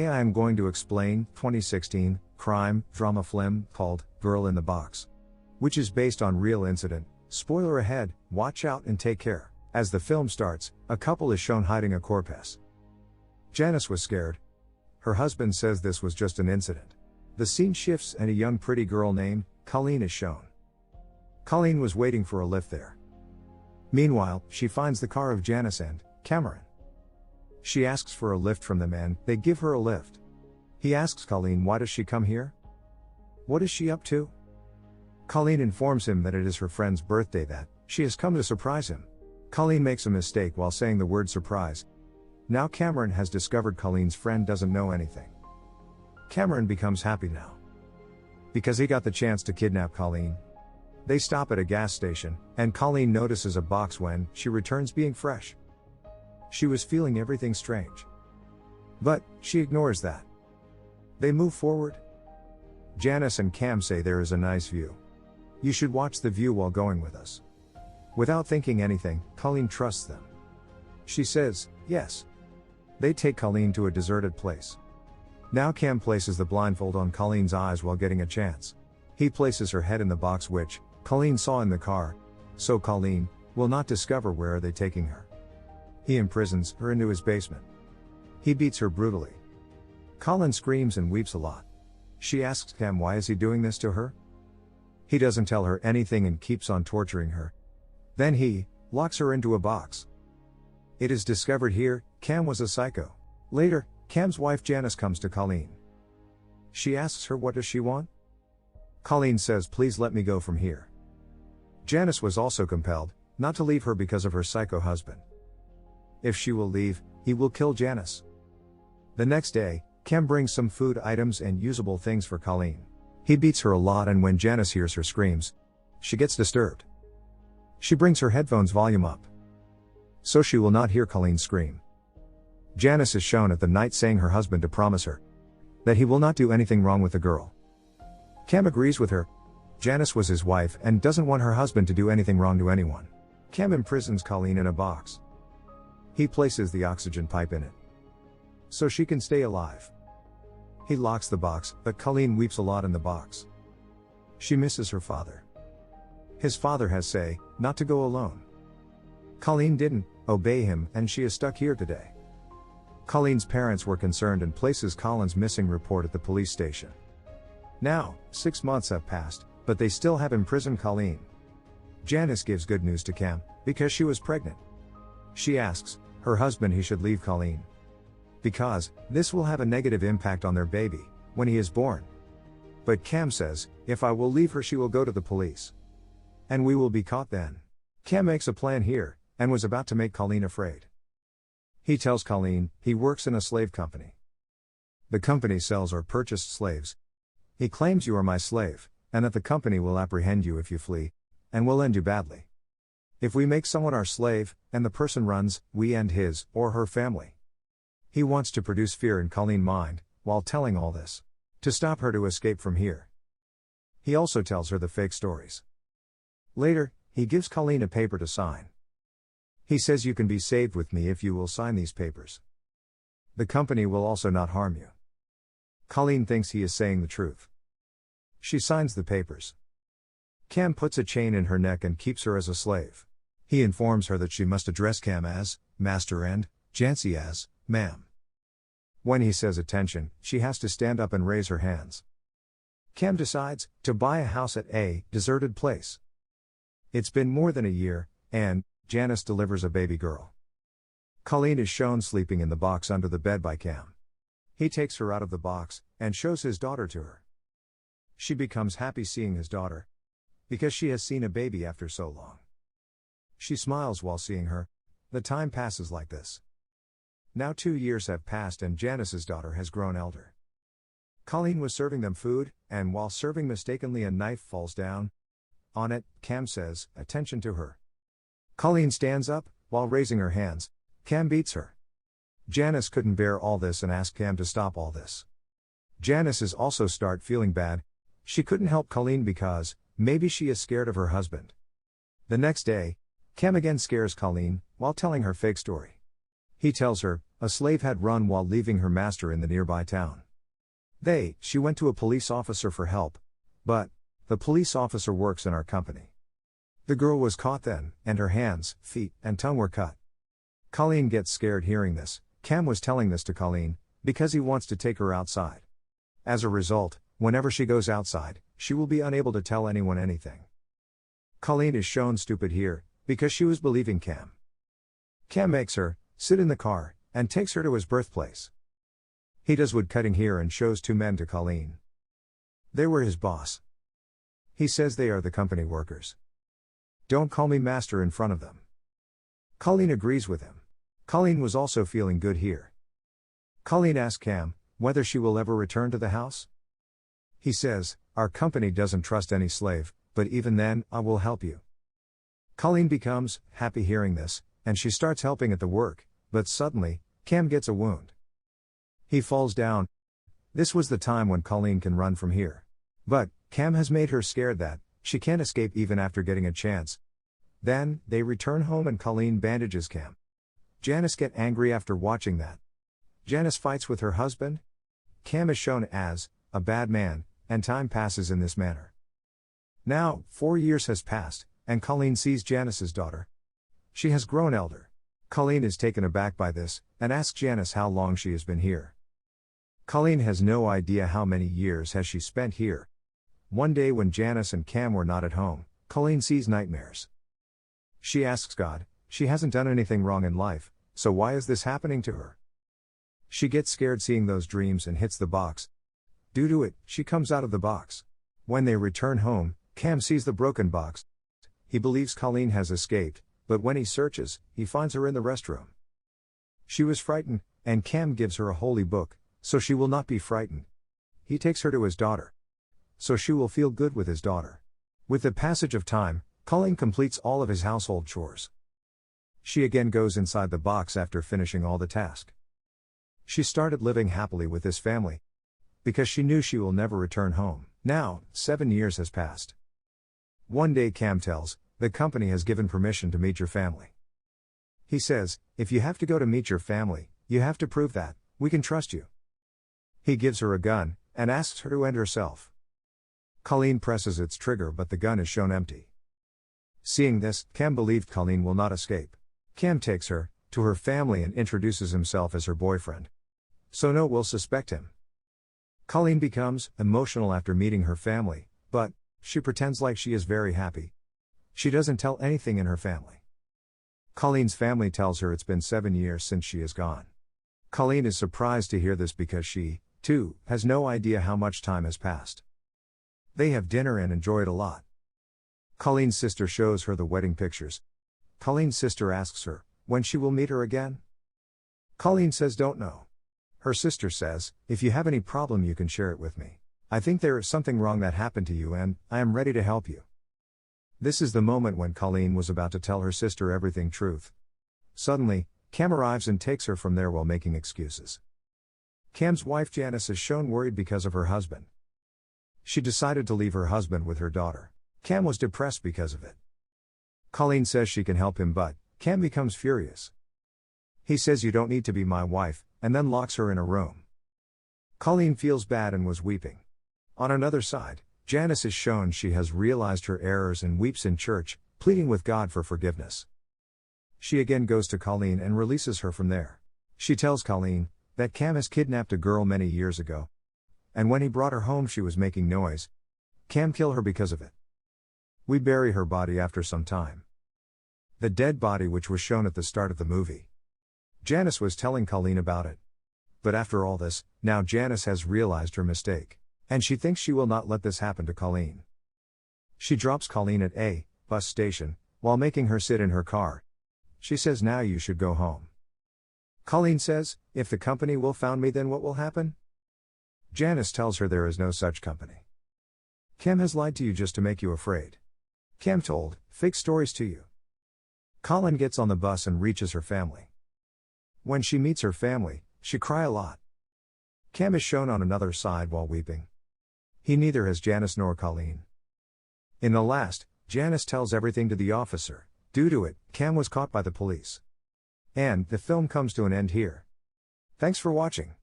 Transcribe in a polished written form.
I am going to explain 2016 crime drama film called Girl in the Box, which is based on real incident. Spoiler ahead, watch out and take care. As the film starts, a couple is shown hiding a corpse. Janice was scared. Her husband says this was just an incident. The scene shifts and a young pretty girl named Colleen is shown. Colleen was waiting for a lift there. Meanwhile, she finds the car of Janice and Cameron. She asks for a lift from them and they give her a lift. He asks Colleen why does she come here? What is she up to? Colleen informs him that it is her friend's birthday, that she has come to surprise him. Colleen makes a mistake while saying the word surprise. Now Cameron has discovered Colleen's friend doesn't know anything. Cameron becomes happy now, because he got the chance to kidnap Colleen. They stop at a gas station, and Colleen notices a box when she returns being fresh. She was feeling everything strange, but she ignores that. They move forward. Janice and Cam say there is a nice view. You should watch the view while going with us. Without thinking anything, Colleen trusts them. She says, yes. They take Colleen to a deserted place. Now Cam places the blindfold on Colleen's eyes while getting a chance. He places her head in the box which Colleen saw in the car, so Colleen will not discover where are they taking her. He imprisons her into his basement. He beats her brutally. Colleen screams and weeps a lot. She asks Cam why is he doing this to her? He doesn't tell her anything and keeps on torturing her. Then he locks her into a box. It is discovered here, Cam was a psycho. Later, Cam's wife Janice comes to Colleen. She asks her what does she want? Colleen says please let me go from here. Janice was also compelled not to leave her because of her psycho husband. If she will leave, he will kill Janice. The next day, Cam brings some food items and usable things for Colleen. He beats her a lot and when Janice hears her screams, she gets disturbed. She brings her headphones volume up, so she will not hear Colleen scream. Janice is shown at the night saying her husband to promise her that he will not do anything wrong with the girl. Cam agrees with her. Janice was his wife and doesn't want her husband to do anything wrong to anyone. Cam imprisons Colleen in a box. He places the oxygen pipe in it, so she can stay alive. He locks the box, but Colleen weeps a lot in the box. She misses her father. His father has say, not to go alone. Colleen didn't obey him and she is stuck here today. Colleen's parents were concerned and places Colleen's missing report at the police station. Now, 6 months have passed, but they still have imprisoned Colleen. Janice gives good news to Cam, because she was pregnant. She asks her husband he should leave Colleen, because this will have a negative impact on their baby when he is born. But Cam says, if I will leave her she will go to the police. And we will be caught then. Cam makes a plan here, and was about to make Colleen afraid. He tells Colleen he works in a slave company. The company sells or purchased slaves. He claims you are my slave, and that the company will apprehend you if you flee, and will end you badly. If we make someone our slave, and the person runs, we end his, or her family. He wants to produce fear in Colleen's mind, while telling all this, to stop her to escape from here. He also tells her the fake stories. Later, he gives Colleen a paper to sign. He says you can be saved with me if you will sign these papers. The company will also not harm you. Colleen thinks he is saying the truth. She signs the papers. Cam puts a chain in her neck and keeps her as a slave. He informs her that she must address Cam as master and Jancy as ma'am. When he says attention, she has to stand up and raise her hands. Cam decides to buy a house at a deserted place. It's been more than a year, and Janice delivers a baby girl. Colleen is shown sleeping in the box under the bed by Cam. He takes her out of the box, and shows his daughter to her. She becomes happy seeing his daughter, because she has seen a baby after so long. She smiles while seeing her. The time passes like this. Now 2 years have passed and Janice's daughter has grown elder. Colleen was serving them food, and while serving mistakenly a knife falls down. On it, Cam says, attention to her. Colleen stands up, while raising her hands. Cam beats her. Janice couldn't bear all this and asked Cam to stop all this. Janice is also start feeling bad. She couldn't help Colleen because, maybe she is scared of her husband. The next day, Cam again scares Colleen, while telling her fake story. He tells her, a slave had run while leaving her master in the nearby town. She went to a police officer for help. But, the police officer works in our company. The girl was caught then, and her hands, feet, and tongue were cut. Colleen gets scared hearing this. Cam was telling this to Colleen, because he wants to take her outside. As a result, whenever she goes outside, she will be unable to tell anyone anything. Colleen is shown stupid here, because she was believing Cam. Cam makes her sit in the car, and takes her to his birthplace. He does woodcutting here and shows two men to Colleen. They were his boss. He says they are the company workers. Don't call me master in front of them. Colleen agrees with him. Colleen was also feeling good here. Colleen asks Cam whether she will ever return to the house. He says, our company doesn't trust any slave, but even then, I will help you. Colleen becomes happy hearing this, and she starts helping at the work, but suddenly, Cam gets a wound. He falls down. This was the time when Colleen can run from here. But, Cam has made her scared that she can't escape even after getting a chance. Then, they return home and Colleen bandages Cam. Janice gets angry after watching that. Janice fights with her husband. Cam is shown as a bad man, and time passes in this manner. Now, 4 years has passed, and Colleen sees Janice's daughter. She has grown elder. Colleen is taken aback by this, and asks Janice how long she has been here. Colleen has no idea how many years has she spent here. One day when Janice and Cam were not at home, Colleen sees nightmares. She asks God, she hasn't done anything wrong in life, so why is this happening to her? She gets scared seeing those dreams and hits the box. Due to it, she comes out of the box. When they return home, Cam sees the broken box. He believes Colleen has escaped, but when he searches, he finds her in the restroom. She was frightened, and Cam gives her a holy book, so she will not be frightened. He takes her to his daughter, so she will feel good with his daughter. With the passage of time, Colleen completes all of his household chores. She again goes inside the box after finishing all the tasks. She started living happily with this family, because she knew she will never return home. Now, 7 years has passed. One day Cam tells, the company has given permission to meet your family. He says, if you have to go to meet your family, you have to prove that we can trust you. He gives her a gun, and asks her to end herself. Colleen presses its trigger but the gun is shown empty. Seeing this, Cam believed Colleen will not escape. Cam takes her to her family and introduces himself as her boyfriend. So no one will suspect him. Colleen becomes emotional after meeting her family, but she pretends like she is very happy. She doesn't tell anything in her family. Colleen's family tells her it's been 7 years since she is gone. Colleen is surprised to hear this because she, too, has no idea how much time has passed. They have dinner and enjoy it a lot. Colleen's sister shows her the wedding pictures. Colleen's sister asks her when she will meet her again. Colleen says don't know. Her sister says, if you have any problem you can share it with me. I think there is something wrong that happened to you and I am ready to help you. This is the moment when Colleen was about to tell her sister everything truth. Suddenly, Cam arrives and takes her from there while making excuses. Cam's wife Janice is shown worried because of her husband. She decided to leave her husband with her daughter. Cam was depressed because of it. Colleen says she can help him but Cam becomes furious. He says you don't need to be my wife, and then locks her in a room. Colleen feels bad and was weeping. On another side, Janice is shown she has realized her errors and weeps in church, pleading with God for forgiveness. She again goes to Colleen and releases her from there. She tells Colleen that Cam has kidnapped a girl many years ago. And when he brought her home she was making noise. Cam killed her because of it. We bury her body after some time. The dead body which was shown at the start of the movie. Janice was telling Colleen about it. But after all this, now Janice has realized her mistake. And she thinks she will not let this happen to Colleen. She drops Colleen at a bus station, while making her sit in her car. She says now you should go home. Colleen says, if the company will found me then what will happen? Janice tells her there is no such company. Cam has lied to you just to make you afraid. Cam told fake stories to you. Colleen gets on the bus and reaches her family. When she meets her family, she cry a lot. Cam is shown on another side while weeping. He neither has Janice nor Colleen. In the last, Janice tells everything to the officer. Due to it, Cam was caught by the police. And, the film comes to an end here. Thanks for watching.